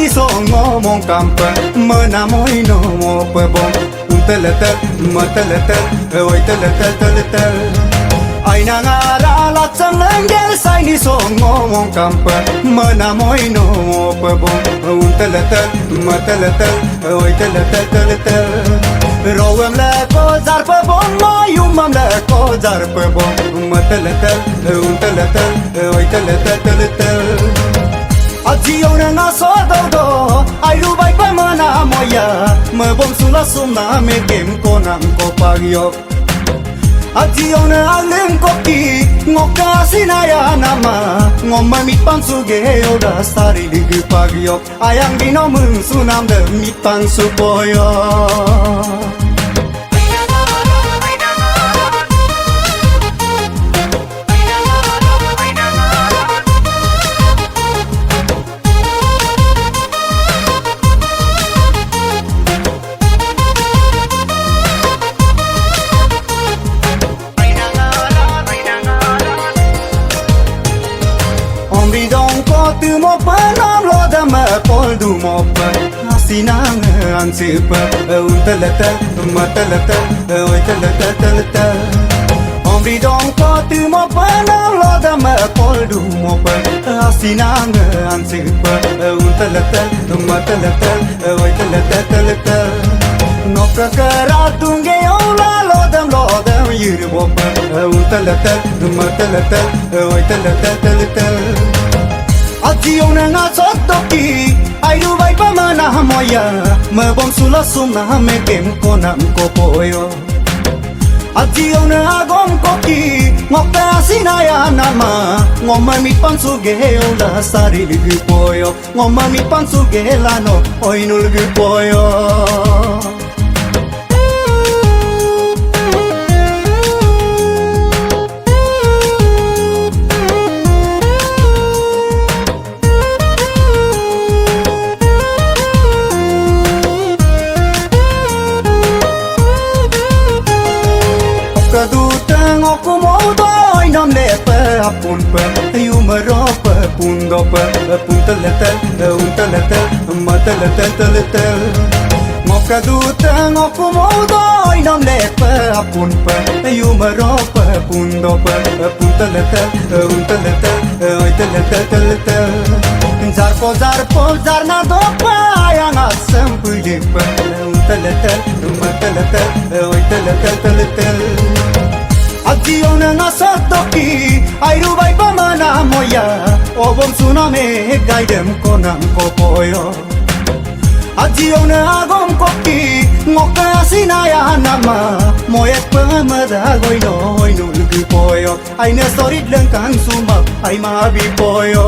ni so ngo mong kampa mana moi no mo pa bom telete matelete oi telete ai na ngara la chang ngel sai ni so ngo mong kampa mana moi no mo pa bom telete matelete oi telete Rowem le ko zar pe bom mayum le ko zar pe bom matelete oi telete Aji ora na so do ai ru bai pa mana moya me bom sula sumna me kem ko nam ko pagyo Aji ora alem ko ki ngoka sinaya nama ngomma mit pang su ge ora sari dig pagyo ayang dino mung sunam de mit pang su boyo tu mo pa nam lo da ma pol du mo pa sinang an si pa un telete matelete oi telete omri dong ko tu mo pa nam lo da ma pol du mo pa sinang an si pa un telete matelete oi telete no prakara tunge ola lo dam yir mo pa un telete matelete oi telete Aji ona nga sotto ki ai ru bai pa mana moya me bom sula sumna me kem ko nam ko poyo Aji ona agom ko ki ngoka sinaya nama ngoma mi pansu ge ola sari lig poyo ngoma mi pansu ge lano oinul ge poyo Aku mau doi nam le pa apun pa yu maro pa pun do pa pun telete matelete ngoka du tang aku mau doi nam le pa apun pa yu maro pa pun do pa pun telete oi telete zar po zar na do pa yang asam puli pa telete matelete oi telete Aji ona nga sotto ki ai ru bai pa mana moya o bom suna me gaidem ko nam ko poyo Aji ona agom ko ki ngoka sinaya nama moyet pa mada goi noi nul gi poyo ai ne storit leng kan suma ai ma bi poyo